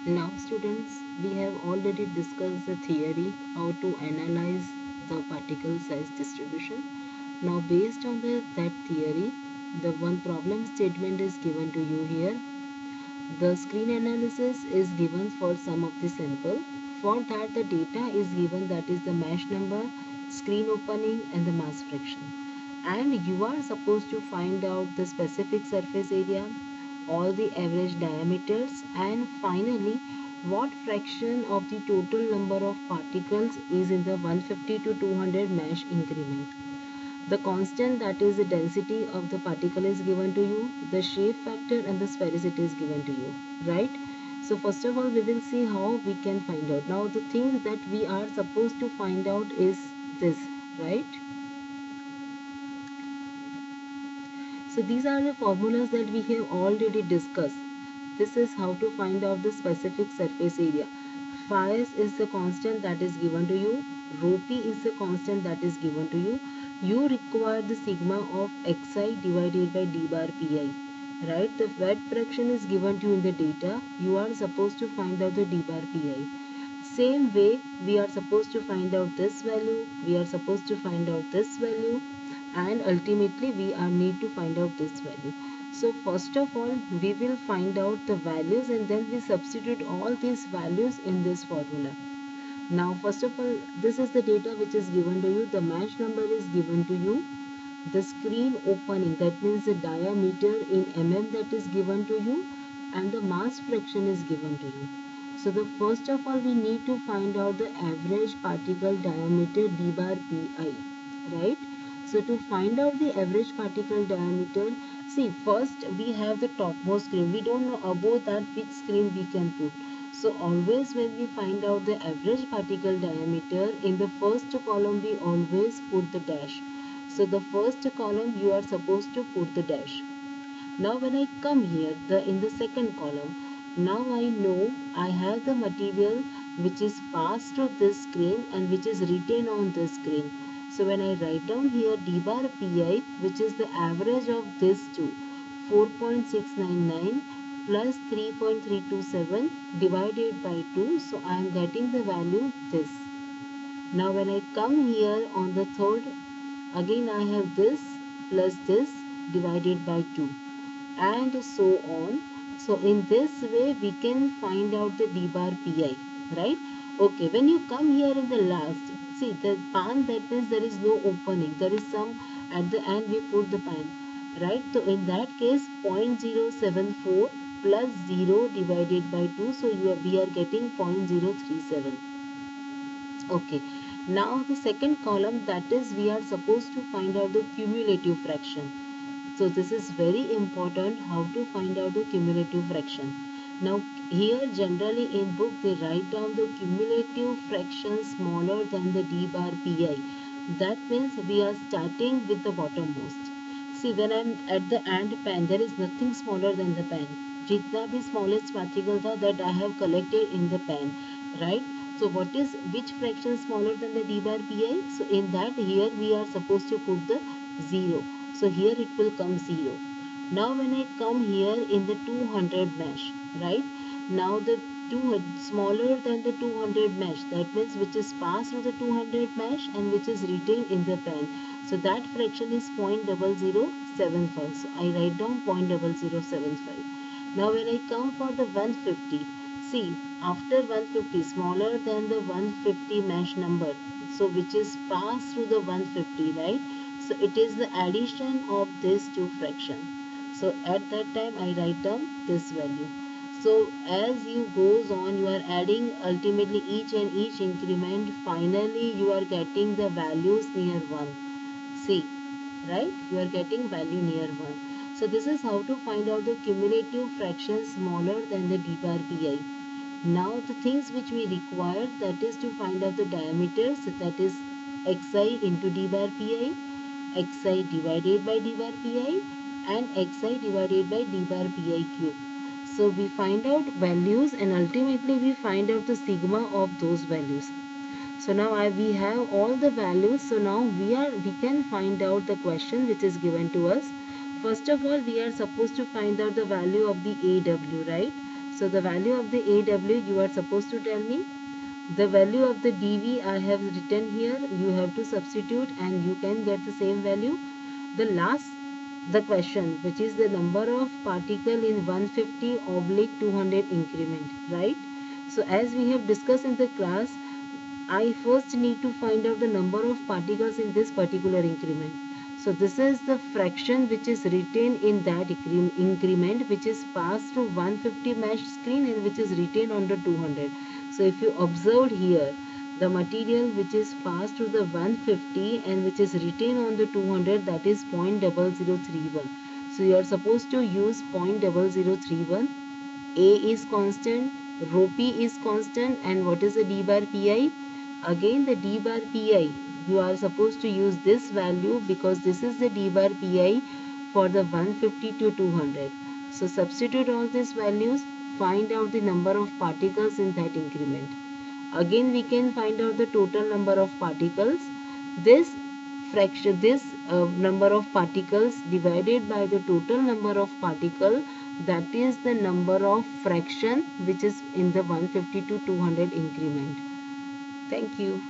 Now students, we have already discussed the theory how to analyze the particle size distribution. Now based on that theory, the one problem statement is given to you here. The screen analysis is given for some of the sample. For that the data is given, that is the mesh number, screen opening and the mass fraction. And you are supposed to find out the specific surface area, all the average diameters, and finally what fraction of the total number of particles is in the 150 to 200 mesh increment. The constant, that is the density of the particle, is given to you, the shape factor and the sphericity is given to you, right? So first of all we will see how we can find out. Now the things that we are supposed to find out is this, right? So these are the formulas that we have already discussed. This is how to find out the specific surface area. Phi s is the constant that is given to you. Rho p is the constant that is given to you. You require the sigma of xi divided by d bar pi. Right? The wet fraction is given to you in the data. You are supposed to find out the d bar pi. Same way, we are supposed to find out this value. We are supposed to find out this value, and ultimately we are need to find out this value. So first of all we will find out the values and then we substitute all these values in this formula. Now first of all, this is the data which is given to you. The mesh number is given to you. The screen opening, that means the diameter in mm, that is given to you, and the mass fraction is given to you. So the first of all we need to find out the average particle diameter d bar pi, right? So to find out the average particle diameter, see first we have the topmost screen. We don't know above that which screen we can put. So always when we find out the average particle diameter, in the first column we always put the dash. So the first column you are supposed to put the dash. Now when I come here, in the second column, now I know I have the material which is passed through this screen and which is written on this screen. So when I write down here d bar pi, which is the average of these two, 4.699 plus 3.327 divided by 2, so I am getting the value this. Now when I come here on the third, again I have this plus this divided by 2 and so on. So in this way we can find out the d bar pi, right? Okay, when you come here in the last, see the pan, that means there is no opening, there is some at the end we put the pan, right? So in that case 0.074 plus 0 divided by 2, so we are getting 0.037. Okay, now the second column, that is we are supposed to find out the cumulative fraction. So this is very important, how to find out the cumulative fraction. Now here generally in book they write down the cumulative fraction smaller than the d bar pi. That means we are starting with the bottommost. See when I am at the end pen, there is nothing smaller than the pen. जितना भी smallest particle था that I have collected in the pen, right? So what is, which fraction smaller than the d bar pi? So in that here we are supposed to put the 0. So here it will come 0. Now when I come here in the 200 mesh, right? Now the 200 smaller than the 200 mesh, that means which is passed through the 200 mesh and which is retained in the pen. So that fraction is 0.0075. So I write down 0.0075. Now when I come for the 150, see after 150 smaller than the 150 mesh number, so which is passed through the 150, right? So it is the addition of these two fractions. So at that time I write down this value. So as you goes on, you are adding ultimately each and each increment. Finally you are getting the values near 1. See, right? You are getting value near 1. So this is how to find out the cumulative fraction smaller than the d bar pi. Now the things which we require, that is to find out the diameters, that is xi into d bar pi, xi divided by d bar pi and xi divided by d bar pi cube. So we find out values and ultimately we find out the sigma of those values. So now we have all the values. So now we can find out the question which is given to us. First of all we are supposed to find out the value of the AW, right? So the value of the AW you are supposed to tell me. The value of the dV I have written here. You have to substitute and you can get the same value. The question, which is the number of particle in 150/200 increment, right? So as we have discussed in the class, I first need to find out the number of particles in this particular increment. So this is the fraction which is retained in that increment, which is passed through 150 mesh screen and which is retained on the 200. So if you observed here, the material which is passed through the 150 and which is retained on the 200, that is 0.0031. So you are supposed to use 0.0031. A is constant, rho P is constant, and what is the d bar Pi? Again the d bar Pi, you are supposed to use this value because this is the d bar Pi for the 150 to 200. So substitute all these values, find out the number of particles in that increment. Again we can find out the total number of particles. This number of particles divided by the total number of particle, that is the number of fraction which is in the 150 to 200 increment. Thank you.